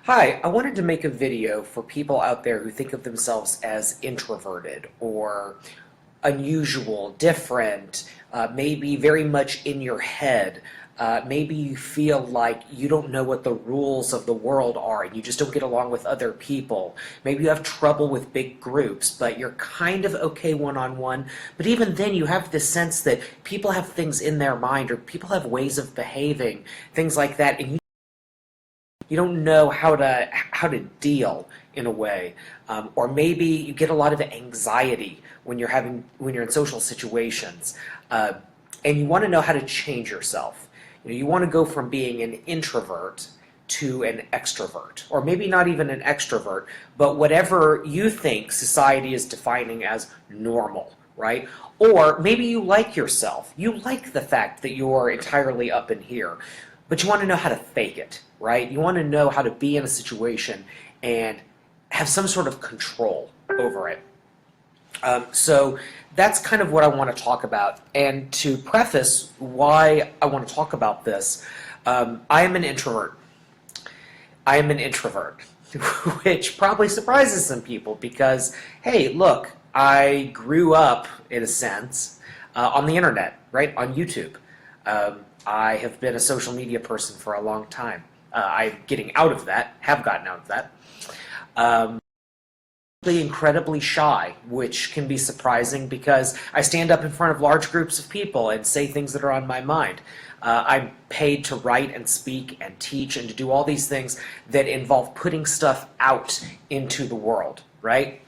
Hi, I wanted to make a video for people out there who think of themselves as introverted or unusual, different, maybe very much in your head. Maybe you feel like you don't know what the rules of the world are and you just don't get along with other people. Maybe you have trouble with big groups, but you're kind of okay one-on-one. But even then you have this sense that people have things in their mind or people have ways of behaving, things like that, and you don't know how to deal in a way, or maybe you get a lot of anxiety when you're in social situations, and you want to know how to change yourself. You want to go from being an introvert to an extrovert, or maybe not even an extrovert, but whatever you think society is defining as normal, right? Or maybe you like yourself. You like the fact that you're entirely up in here, but you want to know how to fake it, right? You want to know how to be in a situation and have some sort of control over it. So that's kind of what I want to talk about. And to preface why I want to talk about this, I am an introvert. I am an introvert, which probably surprises some people because, hey, look, I grew up, in a sense, on the internet, right, on YouTube. I have been a social media person for a long time. I'm getting out of that, have gotten out of that. Incredibly shy, which can be surprising because I stand up in front of large groups of people and say things that are on my mind. I'm paid to write and speak and teach and to do all these things that involve putting stuff out into the world, right?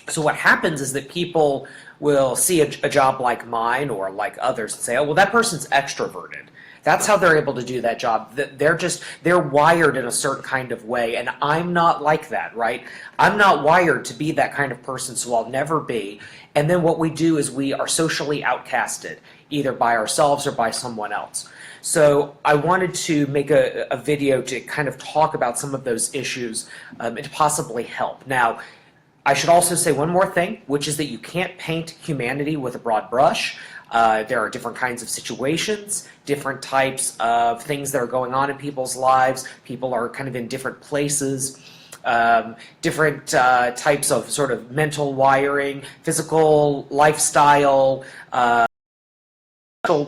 So what happens is that people will see a job like mine or like others and say, oh, well, that person's extroverted. That's how they're able to do that job. They're wired in a certain kind of way, and I'm not like that, right? I'm not wired to be that kind of person, so I'll never be. And then what we do is we are socially outcasted, either by ourselves or by someone else. So I wanted to make a video to kind of talk about some of those issues and to possibly help. Now, I should also say one more thing, which is that you can't paint humanity with a broad brush. There are different kinds of situations, different types of things that are going on in people's lives. People are kind of in different places, different types of sort of mental wiring, physical lifestyle,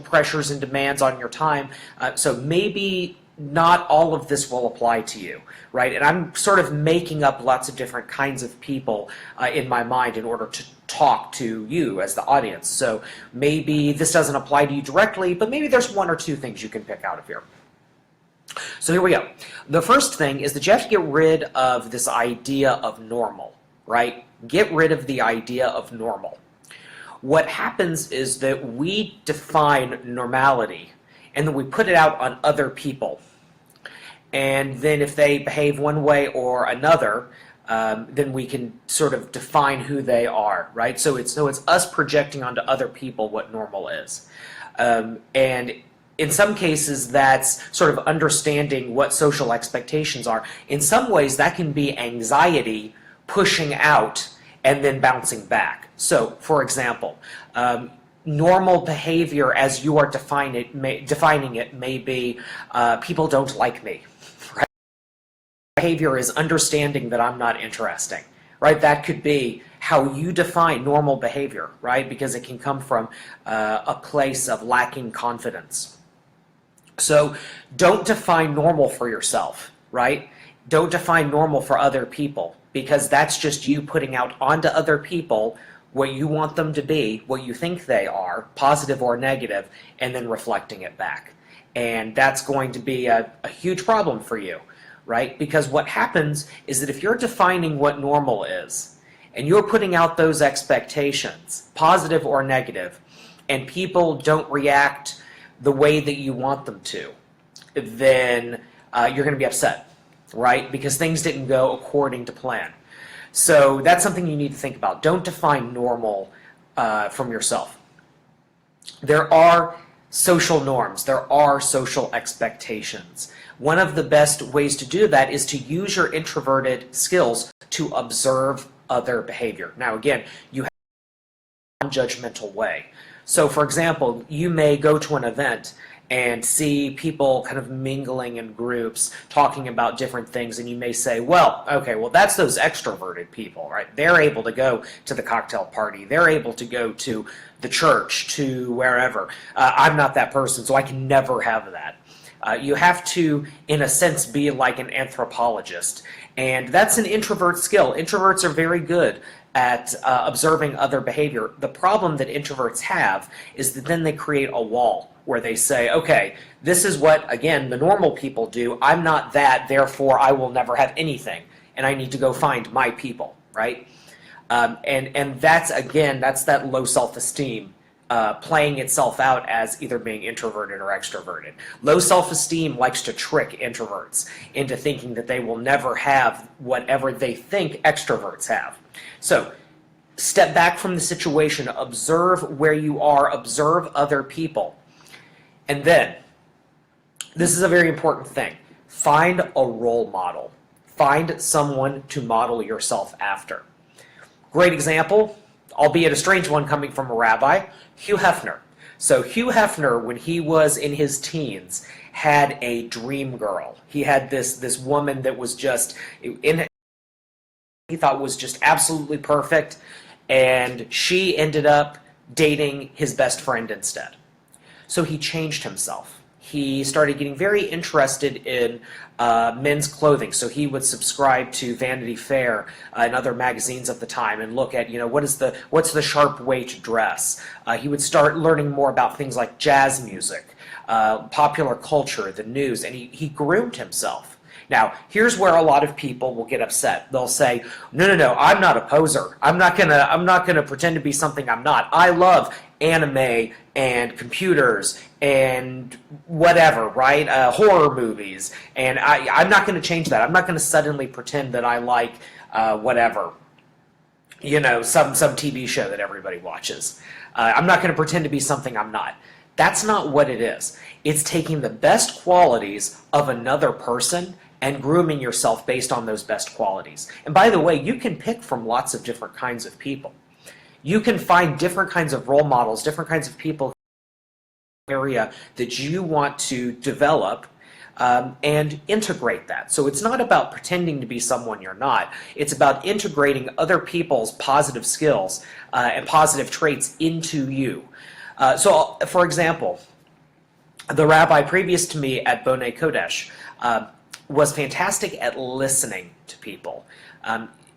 pressures and demands on your time. So maybe not all of this will apply to you, right? And I'm sort of making up lots of different kinds of people in my mind in order to talk to you as the audience. So maybe this doesn't apply to you directly, but maybe there's one or two things you can pick out of here. So here we go. The first thing is that you have to get rid of this idea of normal, right? Get rid of the idea of normal. What happens is that we define normality and then we put it out on other people. And then if they behave one way or another, then we can sort of define who they are, right? So it's us projecting onto other people what normal is. And in some cases, that's sort of understanding what social expectations are. In some ways, that can be anxiety pushing out and then bouncing back. So, for example, normal behavior as you are defining it may be people don't like me. Right? Behavior is understanding that I'm not interesting. Right? That could be how you define normal behavior, right? Because it can come from a place of lacking confidence. So don't define normal for yourself, right? Don't define normal for other people, because that's just you putting out onto other people what you want them to be, what you think they are, positive or negative, and then reflecting it back. And that's going to be a huge problem for you, right? Because what happens is that if you're defining what normal is, and you're putting out those expectations, positive or negative, and people don't react the way that you want them to, then you're going to be upset, right? Because things didn't go according to plan. So that's something you need to think about. Don't define normal from yourself. There are social norms. There are social expectations. One of the best ways to do that is to use your introverted skills to observe other behavior. Now again, you have a non-judgmental way. So for example, you may go to an event and see people kind of mingling in groups, talking about different things, and you may say, well, okay, well, that's those extroverted people, right? They're able to go to the cocktail party. They're able to go to the church, to wherever. I'm not that person, so I can never have that. You have to, in a sense, be like an anthropologist. And that's an introvert skill. Introverts are very good at observing other behavior. The problem that introverts have is that then they create a wall where they say, okay, this is what, again, the normal people do. I'm not that, therefore I will never have anything. And I need to go find my people, right? And that's, again, that's that low self-esteem playing itself out as either being introverted or extroverted. Low self-esteem likes to trick introverts into thinking that they will never have whatever they think extroverts have. So step back from the situation, observe where you are, observe other people. And then, this is a very important thing, find a role model. Find someone to model yourself after. Great example, albeit a strange one coming from a rabbi, Hugh Hefner. So Hugh Hefner, when he was in his teens, had a dream girl. He had this woman that was just, he thought was just absolutely perfect, and she ended up dating his best friend instead. So he changed himself. He started getting very interested in men's clothing. So he would subscribe to Vanity Fair and other magazines of the time and look at, what's the sharp way to dress. He would start learning more about things like jazz music, popular culture, the news, and he groomed himself. Now, here's where a lot of people will get upset. They'll say, no, I'm not a poser. I'm not gonna pretend to be something I'm not. I love anime and computers and whatever, right? Horror movies. And I'm not going to change that. I'm not going to suddenly pretend that I like whatever, some TV show that everybody watches. I'm not going to pretend to be something I'm not. That's not what it is. It's taking the best qualities of another person and grooming yourself based on those best qualities. And by the way, you can pick from lots of different kinds of people. You can find different kinds of role models, different kinds of people in the area that you want to develop and integrate that. So it's not about pretending to be someone you're not. It's about integrating other people's positive skills and positive traits into you. So, for example, the rabbi previous to me at Bonei Kodesh was fantastic at listening to people.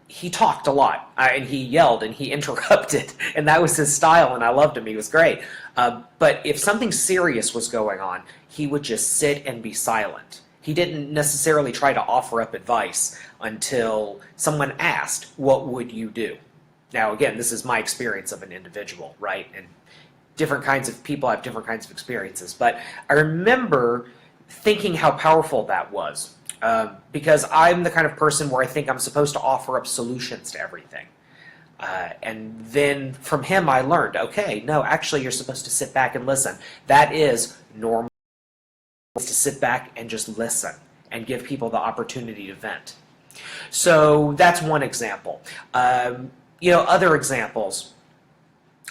He talked a lot, and he yelled, and he interrupted, and that was his style, and I loved him. He was great. But if something serious was going on, he would just sit and be silent. He didn't necessarily try to offer up advice until someone asked, what would you do? Now, again, this is my experience of an individual, right? And different kinds of people have different kinds of experiences. But I remember thinking how powerful that was. Because I'm the kind of person where I think I'm supposed to offer up solutions to everything. And then from him I learned, okay, no, actually you're supposed to sit back and listen. That is normal, to sit back and just listen and give people the opportunity to vent. So that's one example. Other examples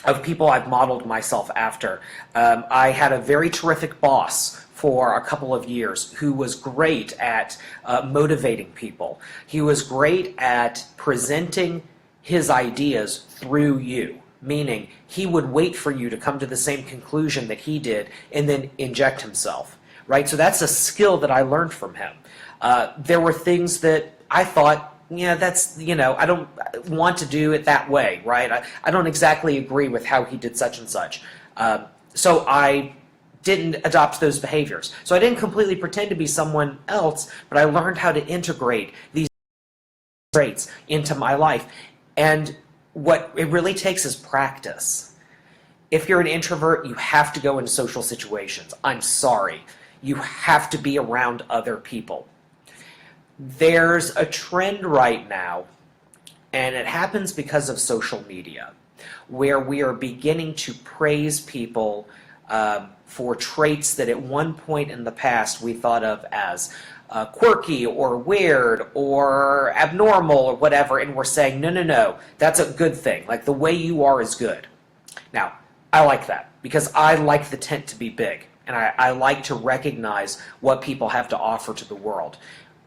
of people I've modeled myself after. I had a very terrific boss for a couple of years who was great at motivating people. He was great at presenting his ideas through you, meaning he would wait for you to come to the same conclusion that he did and then inject himself, right? So that's a skill that I learned from him. There were things that I thought, that's, I don't want to do it that way, right? I don't exactly agree with how he did such and such. So I didn't adopt those behaviors. So I didn't completely pretend to be someone else, but I learned how to integrate these traits into my life. And what it really takes is practice. If you're an introvert, you have to go into social situations. I'm sorry. You have to be around other people. There's a trend right now, and it happens because of social media, where we are beginning to praise people for traits that at one point in the past we thought of as quirky or weird or abnormal or whatever, and we're saying, no, that's a good thing. Like, the way you are is good. Now, I like that because I like the tent to be big. and I like to recognize what people have to offer to the world.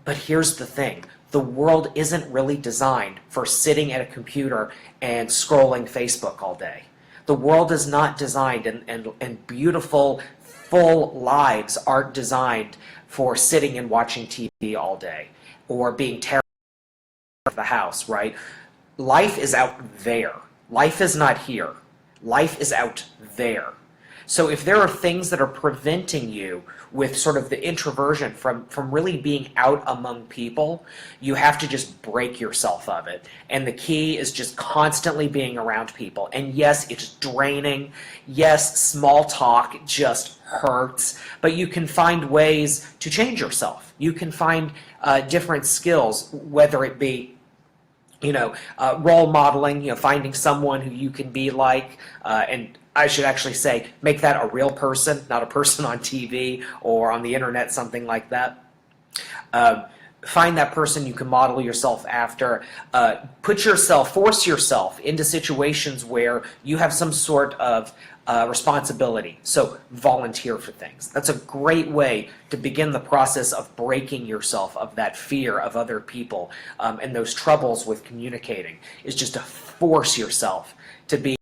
But here's the thing. The world isn't really designed for sitting at a computer and scrolling Facebook all day. The world is not designed, and beautiful, full lives aren't designed for sitting and watching TV all day or being terrified of the house, right? Life is out there. Life is not here. Life is out there. So if there are things that are preventing you with sort of the introversion from really being out among people, you have to just break yourself of it. And the key is just constantly being around people. And yes, it's draining. Yes, small talk just hurts. But you can find ways to change yourself. You can find different skills, whether it be role modeling, finding someone who you can be like, and I should actually say, make that a real person, not a person on TV or on the internet, something like that. Find that person you can model yourself after. Force yourself into situations where you have some sort of responsibility. So volunteer for things. That's a great way to begin the process of breaking yourself of that fear of other people and those troubles with communicating, is just to force yourself to be in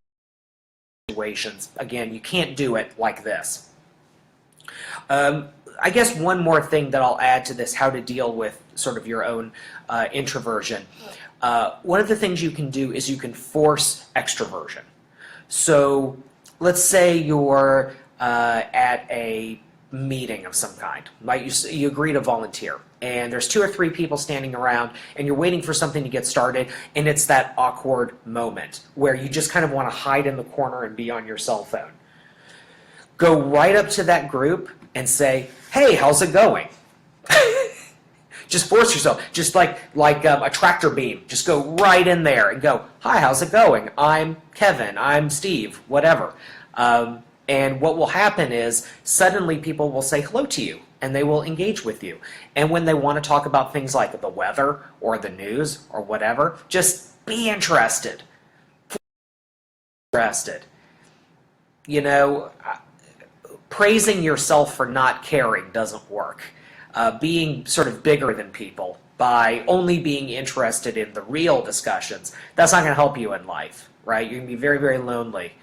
situations. Again, you can't do it like this. I guess one more thing that I'll add to this, how to deal with sort of your own introversion. One of the things you can do is you can force extroversion. So let's say you're at a meeting of some kind, right? You agree to volunteer, and there's 2 or 3 people standing around, and you're waiting for something to get started, and it's that awkward moment where you just kind of want to hide in the corner and be on your cell phone. Go right up to that group and say, "Hey, how's it going?" Just force yourself, just like a tractor beam. Just go right in there and go, "Hi, how's it going? I'm Kevin, I'm Steve," whatever. And what will happen is suddenly people will say hello to you and they will engage with you. And when they want to talk about things like the weather or the news or whatever, just be interested. Praising yourself for not caring doesn't work. Being sort of bigger than people by only being interested in the real discussions, that's not going to help you in life, right? You're going to be very, very lonely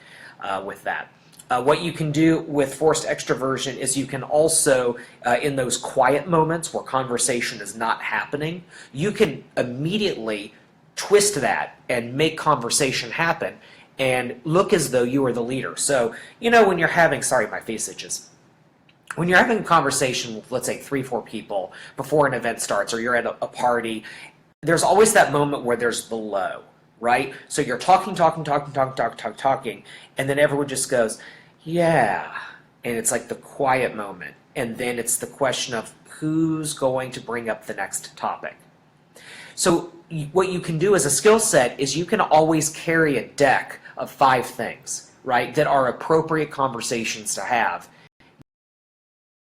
with that. What you can do with forced extroversion is you can also, in those quiet moments where conversation is not happening, you can immediately twist that and make conversation happen and look as though you are the leader. So, when you're having, sorry, my face itches. When you're having a conversation with, let's say, 3, 4 people before an event starts, or you're at a party, there's always that moment where there's the lull, right? So you're talking, and then everyone just goes, "Yeah," and it's like the quiet moment, and then it's the question of who's going to bring up the next topic. So what you can do as a skill set is you can always carry a deck of 5 things, right, that are appropriate conversations to have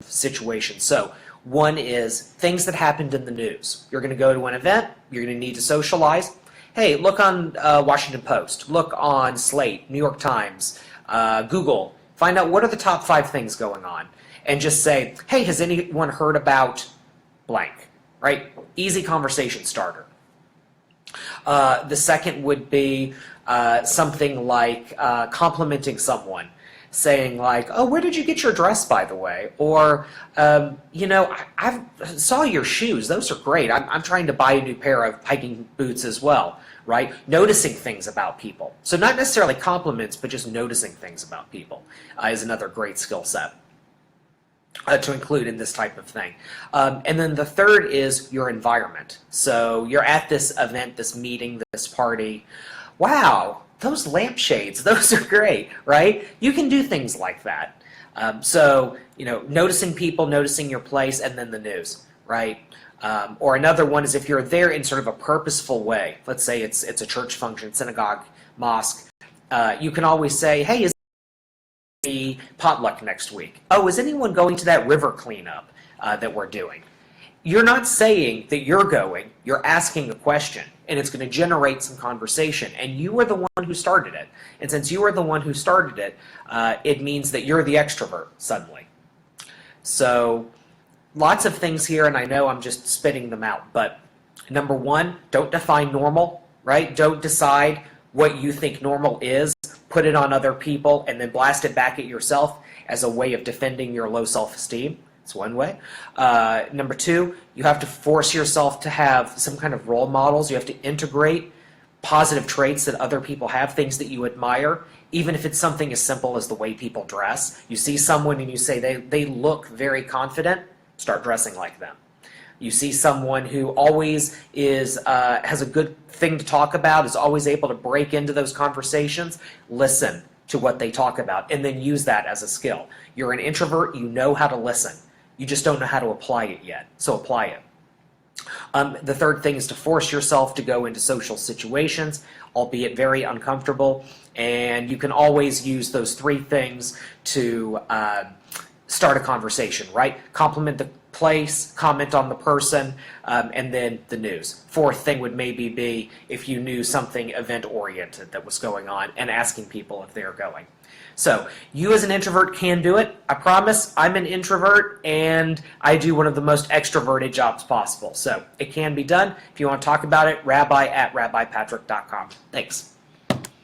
situations. So one is things that happened in the news. You're going to go to an event, you're going to need to socialize. Hey, look on Washington Post, look on Slate, New York Times, Google. Find out what are the top 5 things going on. And just say, "Hey, has anyone heard about blank?" Right? Easy conversation starter. The second would be something like complimenting someone. Saying like, "Oh, where did you get your dress, by the way?" Or, I saw your shoes. Those are great. I'm trying to buy a new pair of hiking boots as well, right? Noticing things about people. So not necessarily compliments, but just noticing things about people is another great skill set to include in this type of thing. And then the third is your environment. So you're at this event, this meeting, this party. Wow, those lampshades, those are great, right? You can do things like that. Noticing people, noticing your place, and then the news, right? Or another one is if you're there in sort of a purposeful way. Let's say it's a church function, synagogue, mosque. You can always say, "Hey, is the potluck next week? Oh, is anyone going to that river cleanup that we're doing?" You're not saying that you're going, you're asking a question, and it's going to generate some conversation, and you are the one who started it. And since you are the one who started it, it means that you're the extrovert suddenly, So lots of things here, and I know I'm just spitting them out, but number one, don't define normal, right? Don't decide what you think normal is, put it on other people, and then blast it back at yourself as a way of defending your low self-esteem. It's one way. Number two, you have to force yourself to have some kind of role models. You have to integrate positive traits that other people have, things that you admire, even if it's something as simple as the way people dress. You see someone and you say they look very confident, start dressing like them. You see someone who always has a good thing to talk about, is always able to break into those conversations, listen to what they talk about, and then use that as a skill. You're an introvert, you know how to listen. You just don't know how to apply it yet, so apply it. The third thing is to force yourself to go into social situations, albeit very uncomfortable, and you can always use those three things to start a conversation, right? Compliment the place, comment on the person, and then the news. Fourth thing would maybe be if you knew something event-oriented that was going on and asking people if they're going. So you as an introvert can do it. I promise I'm an introvert and I do one of the most extroverted jobs possible. So it can be done. If you want to talk about it, rabbi@rabbipatrick.com. Thanks.